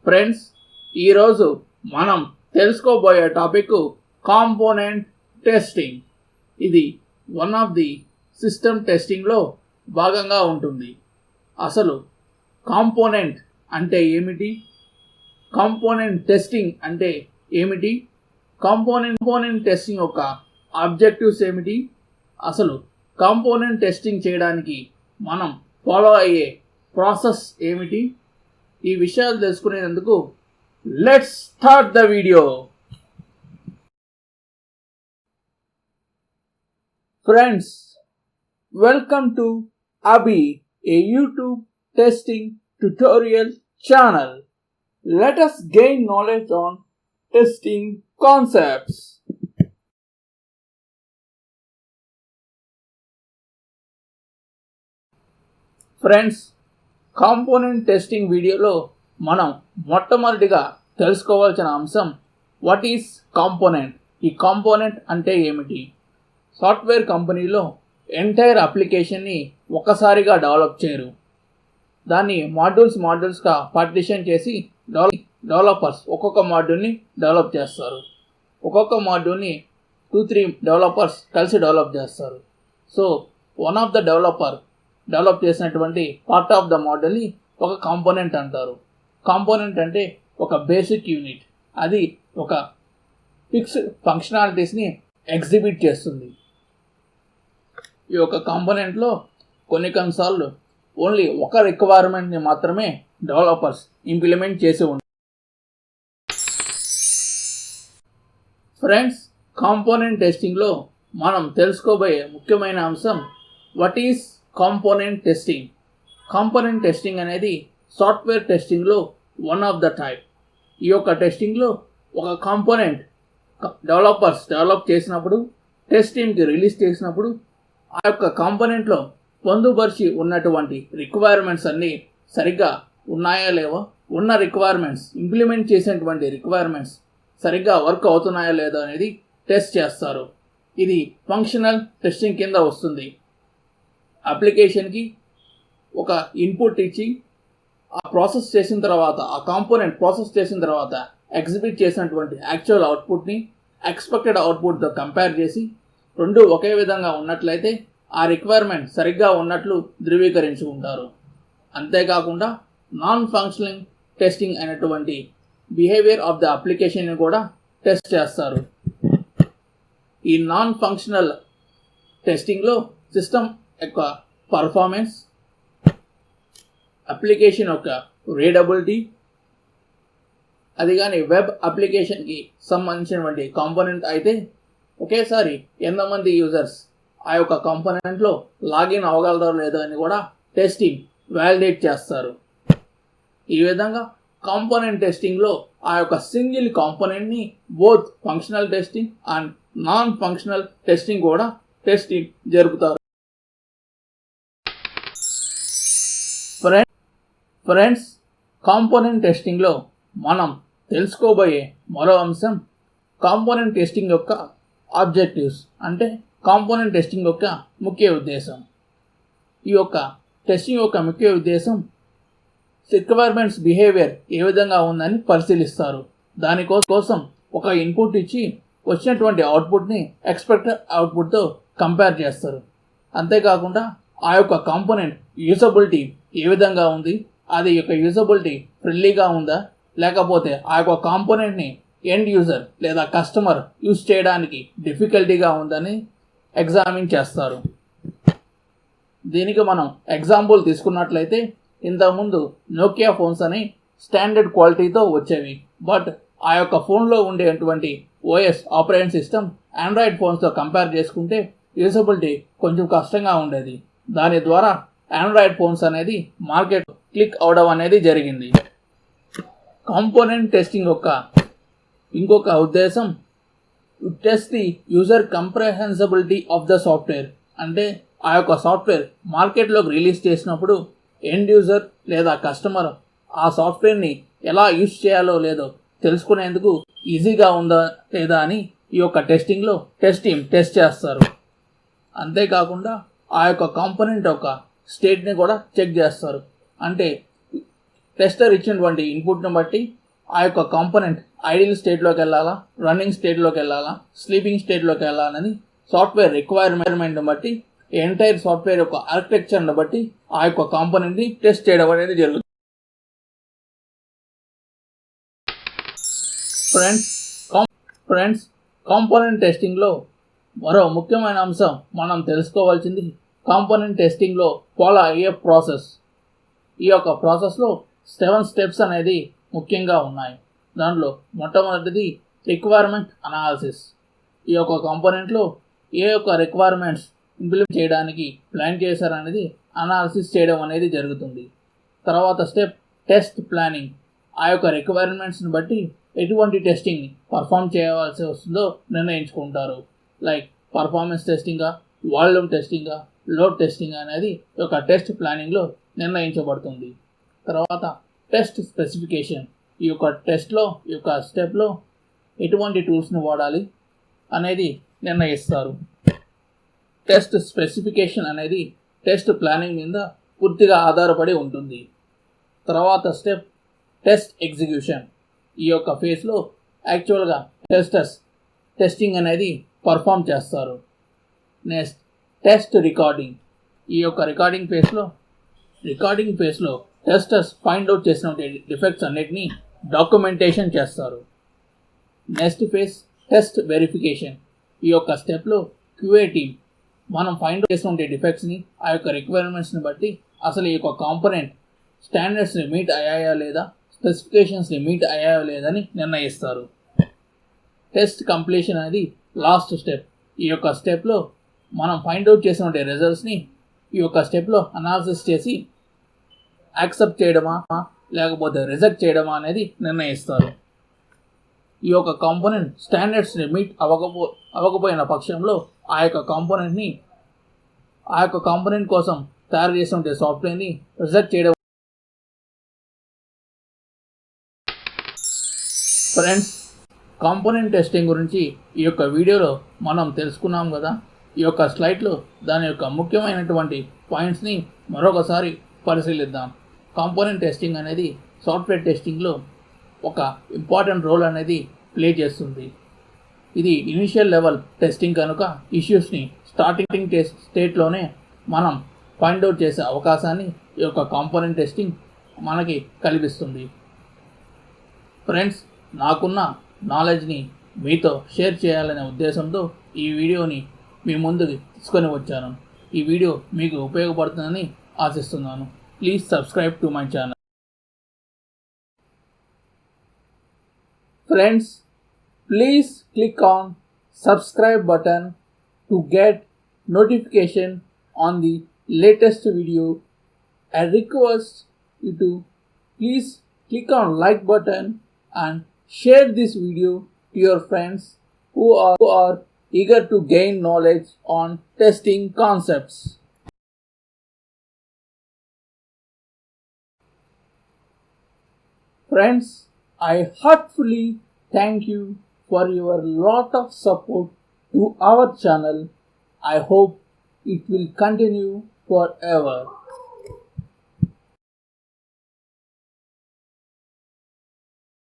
Friends, ఈరోజు మనం తెలుసుకోబోయే టాపిక్ కాంపోనెంట్ టెస్టింగ్. ఇది వన్ ఆఫ్ ది సిస్టమ్ టెస్టింగ్లో భాగంగా ఉంటుంది. అసలు కాంపోనెంట్ అంటే ఏమిటి, కాంపోనెంట్ టెస్టింగ్ అంటే ఏమిటి, కాంపోనెంట్ టెస్టింగ్ యొక్క ఆబ్జెక్టివ్స్ ఏమిటి, అసలు కాంపోనెంట్ టెస్టింగ్ చేయడానికి మనం ఫాలో అయ్యే ప్రాసెస్ ఏమిటి, ఈ విషయాలు తెలుసుకునేందుకు let's start the video. Friends, welcome to Abhey, a YouTube testing tutorial channel. Let us gain knowledge on testing concepts. Friends, component testing వీడియోలో మనం మొట్టమొదటిగా తెలుసుకోవాల్సిన అంశం వాట్ ఈస్ కాంపోనెంట్. ఈ కాంపోనెంట్ అంటే ఏమిటి? సాఫ్ట్వేర్ కంపెనీలో ఎంటైర్ అప్లికేషన్ని ఒక్కసారిగా డెవలప్ చేయరు. దాన్ని మాడ్యూల్స్గా పార్టిషన్ చేసి డెవలపర్స్ ఒక్కొక్క మాడ్యూల్ని డెవలప్ చేస్తారు. ఒక్కొక్క మాడ్యూల్ని 2-3 డెవలపర్స్ కలిసి డెవలప్ చేస్తారు. So one of the develop చేసినటువంటి పార్ట్ ఆఫ్ ద మోడల్ని ఒక కాంపోనెంట్ అంటారు. కాంపోనెంట్ అంటే ఒక బేసిక్ యూనిట్. అది ఒక ఫిక్స్డ్ ఫంక్షనాలిటీస్ని ఎగ్జిబిట్ చేస్తుంది. ఈ యొక్క కాంపోనెంట్లో కొన్నిసార్లు ఓన్లీ ఒక రిక్వైర్మెంట్ని మాత్రమే డెవలపర్స్ ఇంప్లిమెంట్ చేసి ఉంటారు. ఫ్రెండ్స్, కాంపోనెంట్ టెస్టింగ్లో మనం తెలుసుకోబోయే ముఖ్యమైన అంశం what is component testing. Component testing అనేది సాఫ్ట్వేర్ టెస్టింగ్లో వన్ ఆఫ్ ద టైప్. ఈ యొక్క టెస్టింగ్లో ఒక కాంపోనెంట్ డెవలపర్స్ డెవలప్ చేసినప్పుడు, టెస్ట్ టీమ్కి రిలీజ్ చేసినప్పుడు ఆ యొక్క కాంపోనెంట్లో పొందుపరిచి ఉన్నటువంటి రిక్వైర్మెంట్స్ అన్నీ సరిగ్గా ఉన్నాయా లేవో, ఉన్న రిక్వైర్మెంట్స్ ఇంప్లిమెంట్ చేసినటువంటి రిక్వైర్మెంట్స్ సరిగ్గా వర్క్ అవుతున్నాయా లేదో అనేది టెస్ట్ చేస్తారు. ఇది ఫంక్షనల్ టెస్టింగ్ కింద వస్తుంది. అప్లికేషన్కి ఒక ఇన్పుట్ ఇచ్చి ఆ కాంపోనెంట్ ప్రాసెస్ చేసిన తర్వాత ఎగ్జిబిట్ చేసినటువంటి యాక్చువల్ అవుట్పుట్ని ఎక్స్పెక్టెడ్ అవుట్పుట్తో కంపేర్ చేసి రెండు ఒకే విధంగా ఉన్నట్లయితే ఆ రిక్వైర్మెంట్ సరిగ్గా ఉన్నట్లు ధృవీకరించుకుంటారు. అంతేకాకుండా నాన్ ఫంక్షనల్ టెస్టింగ్ అయినటువంటి బిహేవియర్ ఆఫ్ ద అప్లికేషన్ని కూడా టెస్ట్ చేస్తారు. ఈ నాన్ ఫంక్షనల్ టెస్టింగ్లో సిస్టమ్ యొక్క పర్ఫార్మెన్స్, అప్లికేషన్ యొక్క రీడబిలిటీ, అది కానీ వెబ్ అప్లికేషన్కి సంబంధించినటువంటి కాంపోనెంట్ అయితే ఒకేసారి ఎంతమంది యూజర్స్ ఆ యొక్క కాంపోనెంట్లో లాగిన్ అవ్వగలరో లేదో అని కూడా టెస్టింగ్ వ్యాలిడేట్ చేస్తారు. ఈ విధంగా కాంపోనెంట్ టెస్టింగ్లో ఆ యొక్క సింగిల్ కాంపోనెంట్ని both functional testing and non functional testing కూడా టెస్టింగ్ జరుపుతారు. ఫ్రెండ్స్, కాంపోనెంట్ టెస్టింగ్లో మనం తెలుసుకోబోయే మరో అంశం కాంపోనెంట్ టెస్టింగ్ యొక్క ఆబ్జెక్టివ్స్, అంటే కాంపోనెంట్ టెస్టింగ్ యొక్క ముఖ్య ఉద్దేశం. ఈ యొక్క టెస్టింగ్ యొక్క ముఖ్య ఉద్దేశం రిక్వైర్మెంట్స్ బిహేవియర్ ఏ విధంగా ఉందని పరిశీలిస్తారు. దానికోసం ఒక ఇన్పుట్ ఇచ్చి వచ్చినటువంటి అవుట్పుట్ని ఎక్స్పెక్టెడ్ అవుట్పుట్తో కంపేర్ చేస్తారు. అంతేకాకుండా ఆ యొక్క కాంపోనెంట్ యూజబిలిటీ ఏ విధంగా ఉంది, అది యొక్క యూజబిలిటీ ఫ్రెండ్లీగా ఉందా, లేకపోతే ఆ యొక్క కాంపోనెంట్ని ఎండ్ యూజర్ లేదా కస్టమర్ యూజ్ చేయడానికి డిఫికల్టీగా ఉందని ఎగ్జామిన్ చేస్తారు. దీనికి మనం ఎగ్జాంపుల్ తీసుకున్నట్లయితే, ఇంతకుముందు నోకియా ఫోన్స్ అని స్టాండర్డ్ క్వాలిటీతో వచ్చేవి. బట్ ఆ యొక్క ఫోన్లో ఉండేటువంటి ఓఎస్ ఆపరేటింగ్ సిస్టమ్ ఆండ్రాయిడ్ ఫోన్స్తో కంపేర్ చేసుకుంటే యూజబిలిటీ కొంచెం కష్టంగా ఉండేది. దాని ద్వారా ఆండ్రాయిడ్ ఫోన్స్ అనేది మార్కెట్ క్లిక్ అవడం అనేది జరిగింది. కాంపోనెంట్ టెస్టింగ్ యొక్క ఇంకొక ఉద్దేశం test the user comprehensibility of the software. అంటే ఆ యొక్క సాఫ్ట్వేర్ మార్కెట్లోకి రిలీజ్ చేసినప్పుడు ఎండ్ యూజర్ లేదా కస్టమర్ ఆ సాఫ్ట్వేర్ని ఎలా యూజ్ చేయాలో లేదో తెలుసుకునేందుకు ఈజీగా ఉందా లేదా అని ఈ యొక్క టెస్టింగ్లో టెస్ట్ టీమ్ టెస్ట్ చేస్తారు. అంతేకాకుండా ఆ యొక్క కాంపోనెంట్ యొక్క స్టేట్ని కూడా చెక్ చేస్తారు. అంటే టెస్టర్ ఇచ్చినటువంటి ఇన్పుట్ను బట్టి ఆ యొక్క కాంపోనెంట్ ఐడియల్ స్టేట్లోకి వెళ్ళాలా, రన్నింగ్ స్టేట్లోకి వెళ్ళాలా, స్లీపింగ్ స్టేట్లోకి వెళ్ళాలని సాఫ్ట్వేర్ రిక్వైర్మెంట్ని బట్టి ఎంటైర్ సాఫ్ట్వేర్ యొక్క ఆర్కిటెక్చర్ని బట్టి ఆ యొక్క కాంపోనెంట్ని టెస్ట్ చేయడం అనేది జరుగుతుంది. ఫ్రెండ్స్ కాంపోనెంట్ టెస్టింగ్లో మరో ముఖ్యమైన అంశం మనం తెలుసుకోవాల్సింది కాంపోనెంట్ టెస్టింగ్లో ఫాలో అయ్యే ప్రాసెస్. ఈ యొక్క ప్రాసెస్లో 7 స్టెప్స్ అనేది ముఖ్యంగా ఉన్నాయి. దాంట్లో మొట్టమొదటిది రిక్వైర్మెంట్ అనాలిసిస్. ఈ యొక్క కాంపోనెంట్లో ఏ యొక్క రిక్వైర్మెంట్స్ ఇంప్లిమెంట్ చేయడానికి ప్లాన్ చేశారనేది అనాలిసిస్ చేయడం అనేది జరుగుతుంది. తర్వాత స్టెప్ టెస్ట్ ప్లానింగ్. ఆ యొక్క రిక్వైర్మెంట్స్ని బట్టి ఎటువంటి టెస్టింగ్ని పర్ఫామ్ చేయవలసి వస్తుందో నిర్ణయించుకుంటారు. లైక్ పర్ఫార్మెన్స్ టెస్టింగా, వాల్యూమ్ టెస్టింగా, లోడ్ టెస్టింగ్ అనేది ఒక టెస్ట్ ప్లానింగ్లో నిర్ణయించబడుతుంది. తర్వాత టెస్ట్ స్పెసిఫికేషన్. ఈ యొక్క టెస్ట్లో ఈ యొక్క స్టెప్లో ఎటువంటి టూల్స్ని వాడాలి అనేది నిర్ణయిస్తారు. టెస్ట్ స్పెసిఫికేషన్ అనేది టెస్ట్ ప్లానింగ్ మీద పూర్తిగా ఆధారపడి ఉంటుంది. తర్వాత స్టెప్ టెస్ట్ ఎగ్జిక్యూషన్. ఈ యొక్క ఫేజ్లో యాక్చువల్గా టెస్టర్స్ టెస్టింగ్ అనేది పర్ఫామ్ చేస్తారు. Next test recording. ఈ యొక్క రికార్డింగ్ ఫేజ్లో టెస్టర్స్ ఫైండ్ అవుట్ చేసిన డిఫెక్ట్స్ అన్నిటినీ డాక్యుమెంటేషన్ చేస్తారు. Next phase test verification. ఈ యొక్క స్టెప్లో క్యూఏ టీమ్ మనం ఫైండ్ అవుట్ చేసిన డిఫెక్ట్స్ని ఆ యొక్క రిక్వైర్మెంట్స్ని బట్టి అసలు ఈ యొక్క కాంపోనెంట్ స్టాండర్డ్స్ని మీట్ అయ్యాయా లేదా, స్పెసిఫికేషన్స్ని మీట్ అయ్యాయా లేదని నిర్ణయిస్తారు. టెస్ట్ కంప్లీషన్ అనేది లాస్ట్ స్టెప్. ఈ యొక్క స్టెప్లో మనం ఫైండ్ అవుట్ చేసిన రిజల్ట్స్ని ఈ యొక్క స్టెప్లో అనాలిసిస్ చేసి యాక్సెప్ట్ చేయడమా లేకపోతే రిజెక్ట్ చేయడమా అనేది నిర్ణయిస్తారు. ఈ యొక్క కాంపోనెంట్ స్టాండర్డ్స్ని మీట్ అవ్వకపోయిన పక్షంలో ఆ యొక్క కాంపోనెంట్ కోసం తయారు చేసిన సాఫ్ట్వేర్ని రిజెక్ట్ చేయడం. ఫ్రెండ్స్, కాంపోనెంట్ టెస్టింగ్ గురించి ఈ యొక్క వీడియోలో మనం తెలుసుకున్నాం కదా. ఈ యొక్క స్లైడ్లో దాని యొక్క ముఖ్యమైనటువంటి పాయింట్స్ని మరొకసారి పరిశీలిద్దాం. కాంపోనెంట్ టెస్టింగ్ అనేది సాఫ్ట్వేర్ టెస్టింగ్లో ఒక ఇంపార్టెంట్ రోల్ అనేది ప్లే చేస్తుంది. ఇది ఇనిషియల్ లెవెల్ టెస్టింగ్ కనుక ఇష్యూస్ని స్టార్టింగ్ స్టేట్లోనే మనం ఫైండ్ అవుట్ చేసే అవకాశాన్ని ఈ యొక్క కాంపోనెంట్ టెస్టింగ్ మనకి కల్పిస్తుంది. ఫ్రెండ్స్, నాకున్న నాలెడ్జ్ని మీతో షేర్ చేయాలనే ఉద్దేశంతో ఈ వీడియోని మీ ముందుకు తీసుకొని వచ్చాను. ఈ వీడియో మీకు ఉపయోగపడుతుందని ఆశిస్తున్నాను. Please subscribe to my channel. Friends, please click on subscribe button to get notification on the latest video. I request you to please click on like button and share this video to your friends who are eager to gain knowledge on testing concepts. Friends, I heartfully thank you for your lot of support to our channel. I hope it will continue forever.